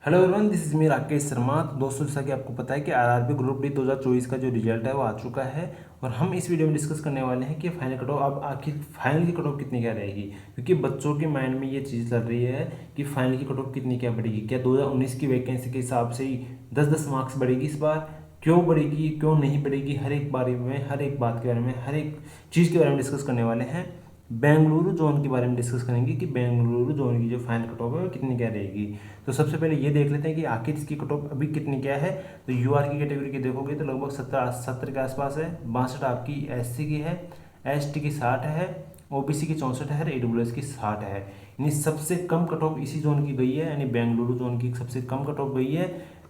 Hello everyone, this is me Rakesh Sharma. तो दोस्तों, जैसा कि आपको पता है कि आरआरबी ग्रुप डी 2024 का जो रिजल्ट है वो आ चुका है और हम इस वीडियो में डिस्कस करने वाले हैं कि फाइनल कट ऑफ अब आखिर फाइनल की कट ऑफ कितनी क्या रहेगी। क्योंकि बच्चों के माइंड में ये चीज़ चल रही है कि फाइनल की कट ऑफ कितनी क्या बढ़ेगी। क्या 2019 की वैकेंसी के हिसाब से ही 10-10 मार्क्स बढ़ेगी इस बार? क्यों बढ़ेगी, क्यों नहीं बढ़ेगी, हर एक बारे में, हर एक बात के बारे में, हर एक चीज़ के बारे में डिस्कस करने वाले हैं। बेंगलुरु जोन के बारे में डिस्कस करेंगे कि बेंगलुरु जोन की जो फाइनल कट ऑफ है वो कितनी क्या रहेगी। तो सबसे पहले ये देख लेते हैं कि आखिर इसकी कट ऑफ अभी कितनी क्या है। तो यूआर की कैटेगरी की देखोगे तो लगभग 70 के आसपास है। 62 आपकी एससी की है, एसटी की 60 है, ओबीसी की 64 है, ईडब्ल्यूएस की 60 है। यानी सबसे कम कट ऑफ इसी जोन की गई है, यानी बेंगलुरु जोन की सबसे कम कट ऑफ गई है।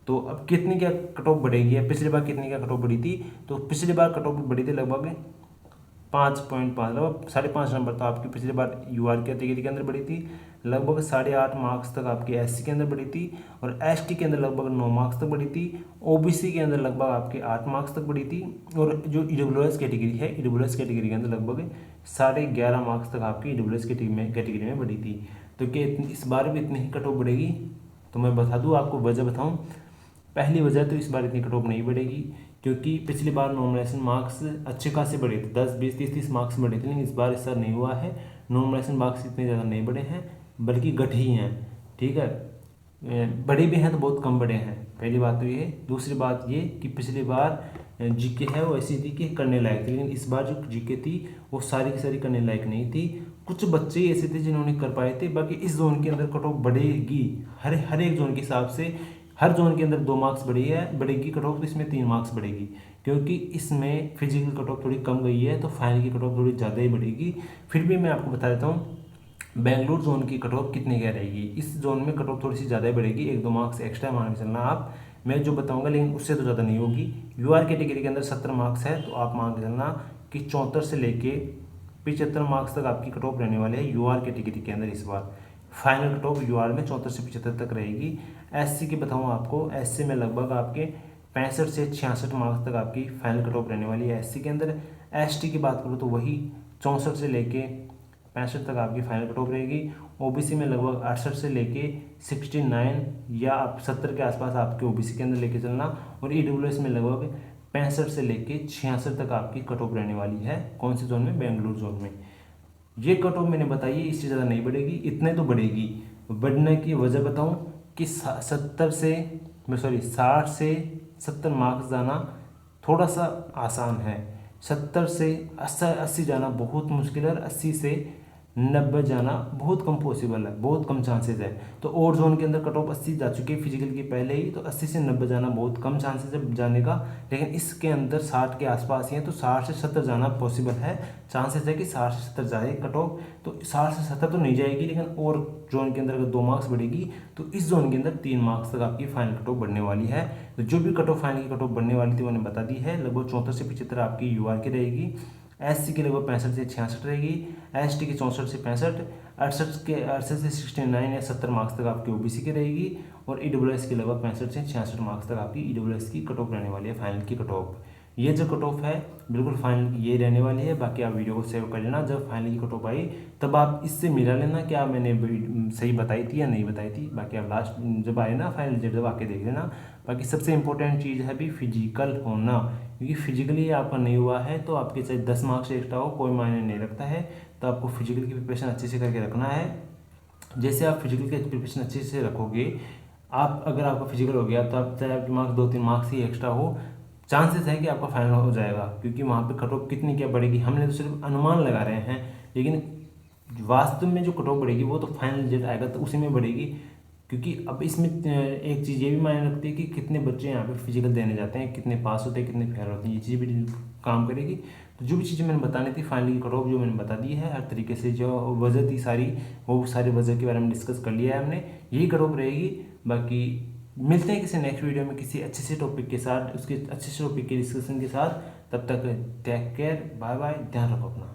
तो अब कितनी क्या कट ऑफ बढ़ेगी, पिछली बार कितनी क्या कट ऑफ बढ़ी थी? तो पिछली बार कट ऑफ बढ़ी थी लगभग 5.5, लगभग 5.5 नंबर। तो आपकी पिछली बार यूआर कैटेगरी के अंदर बढ़ी थी लगभग 8.5 मार्क्स तक, आपकी एससी के अंदर बढ़ी थी और एसटी के अंदर लगभग 9 मार्क्स तक बढ़ी थी। ओबीसी के अंदर लगभग आपके 8 मार्क्स तक बढ़ी थी और जो ईडब्ल्यूएस कैटेगरी है, ईडब्ल्यूएस कैटेगरी के अंदर लगभग 11.5 मार्क्स तक आपकी ईडब्ल्यूएस कैटेगरी में बढ़ी थी। तो क्या इस बार भी इतनी ही कट ऑफ बढ़ेगी? तो मैं बता दूँ आपको, वजह बताऊँ। पहली वजह तो इस बार इतनी कट ऑफ नहीं बढ़ेगी क्योंकि पिछली बार नॉमिनेशन मार्क्स अच्छे खासे बढ़े थे, 10, 20, 30 मार्क्स बढ़े थे, लेकिन इस बार ऐसा नहीं हुआ है। नॉमिनेशन मार्क्स इतने ज़्यादा नहीं बढ़े हैं, बल्कि घट ही हैं। ठीक है, बड़े भी हैं तो बहुत कम बड़े हैं। पहली बात तो ये। दूसरी बात ये कि पिछली बार जीके है वो ऐसी थी कि करने लायक थी, लेकिन इस बार जो जीके थी वो सारी की सारी करने लायक नहीं थी। कुछ बच्चे ऐसे थे जिन्होंने कर पाए थे। बाकी इस जोन के अंदर कट ऑफ बढ़ेगी, हर एक जोन के हिसाब से। हर जोन के अंदर 2 मार्क्स बढ़ेगी कट ऑफ, तो इसमें 3 मार्क्स बढ़ेगी क्योंकि इसमें फिजिकल कट ऑफ थोड़ी कम गई है, तो फाइनल की कट ऑफ थोड़ी ज़्यादा ही बढ़ेगी। फिर भी मैं आपको बता देता हूँ बेंगलुरु जोन की कट ऑफ कितनी क्या रहेगी। इस जोन में कट ऑफ थोड़ी सी ज़्यादा ही बढ़ेगी, 1-2 मार्क्स एक्स्ट्रा मान के चलना आप। मैं जो बताऊंगा लेकिन उससे तो ज़्यादा नहीं होगी। यूआर कैटेगरी के अंदर 70 मार्क्स है, तो आप मान के चलना कि 74 से लेके 75 मार्क्स तक आपकी कट ऑफ रहने वाले हैं यूआर कैटेगरी के अंदर। इस बार फाइनल कट ऑफ यूआर में 74 से 75 तक रहेगी। एससी की बताऊँ आपको, एससी में लगभग आपके 65 से 66 मार्क्स तक आपकी फाइनल कट ऑफ रहने वाली है एससी के अंदर। एसटी की बात करूँ तो वही 64 से लेके 65 तक आपकी फाइनल कट ऑफ रहेगी। ओबीसी में लगभग 68 से लेके 69 या आप 70 के आसपास आपके ओबीसी के अंदर लेके चलना। और ईडब्ल्यूएस में लगभग 65 से लेके 66 तक आपकी कट ऑफ रहने वाली है। कौन से जोन में? बेंगलुरु जोन में। ये कट ऑफ मैंने बताई है, इससे ज़्यादा नहीं बढ़ेगी, इतने तो बढ़ेगी। बढ़ने की वजह बताऊं कि 60 से 70 मार्क्स जाना थोड़ा सा आसान है। 70 से 80 जाना बहुत मुश्किल है और 80 से 90 जाना बहुत कम पॉसिबल है, बहुत कम चांसेस है। तो और जोन के अंदर कट ऑफ 80 जा चुकी है फिजिकल की पहले ही, तो 80 से 90 जाना बहुत कम चांसेस है जाने का। लेकिन इसके अंदर 60 के आसपास ही है, तो 60 से 70 जाना पॉसिबल है। चांसेस है कि 60 से 70 जाए कट ऑफ। तो 60 से 70 तो नहीं जाएगी, लेकिन और जोन के अंदर अगर 2 मार्क्स बढ़ेगी तो इस जोन के अंदर 3 मार्क्स तक आपकी फाइनल कट ऑफ बढ़ने वाली है। तो जो भी कट ऑफ फाइनल की कट ऑफ बढ़ने वाली थी मैंने बता दी है। लगभग 74 से 75 आपकी यूआर की रहेगी, एससी की लगभग 65 से 66 रहेगी, एसटी की 64 से 65, 68 से 69 या 70 मार्क्स तक आपकी ओबीसी की रहेगी और ईडब्ल्यूएस की लगभग 65 से 66 मार्क्स तक आपकी ईडब्ल्यूएस की कट ऑफ रहने वाली है, फाइनल की कट ऑफ। ये जो कट ऑफ है बिल्कुल फाइनल की ये रहने वाली है। बाकी आप वीडियो को सेव कर लेना, जब फाइनल की कट ऑफ आई तब आप इससे मिला लेना क्या मैंने सही बताई थी या नहीं बताई थी। बाकी आप लास्ट जब आए ना फाइनल रिजल्ट जब आके देख लेना। बाकी सबसे इंपॉर्टेंट चीज़ है भी फिजिकल होना, क्योंकि फिजिकली आपका नहीं हुआ है तो आपके चाहे 10 मार्क्स एक्स्ट्रा हो कोई मायने नहीं रखता है। तो आपको फिजिकल की प्रिपरेशन अच्छे से करके रखना है। जैसे आप फिजिकल की प्रिपरेशन अच्छे से रखोगे, आप अगर आपका फिजिकल हो गया तो आप चाहे आपके मार्क्स 2-3 मार्क्स ही एक्स्ट्रा हो, चांसेस है कि आपका फाइनल हो जाएगा। क्योंकि वहाँ पे कट ऑफ कितनी क्या बढ़ेगी हमने तो सिर्फ अनुमान लगा रहे हैं, लेकिन वास्तव में जो कट ऑफ बढ़ेगी वो तो फाइनल रिजल्ट आएगा तो उसी में बढ़ेगी। क्योंकि अब इसमें एक चीज़ ये भी मायने रखती है कि कितने बच्चे यहाँ पे फिजिकल देने जाते हैं, कितने पास होते हैं, कितने फेल होते हैं, ये चीज़ भी काम करेगी। तो जो भी चीज़ें मैंने बतानी थी फाइनली की कट ऑफ जो मैंने बता दी है, हर तरीके से जो वजह थी सारी, वो सारे वजह के बारे में डिस्कस कर लिया है हमने। यही कट ऑफ रहेगी। बाकी मिलते हैं किसी नेक्स्ट वीडियो में किसी अच्छे से टॉपिक के साथ, उसके अच्छे से टॉपिक के डिस्कशन के साथ। तब तक टेक केयर, बाय बाय, ध्यान रखो अपना।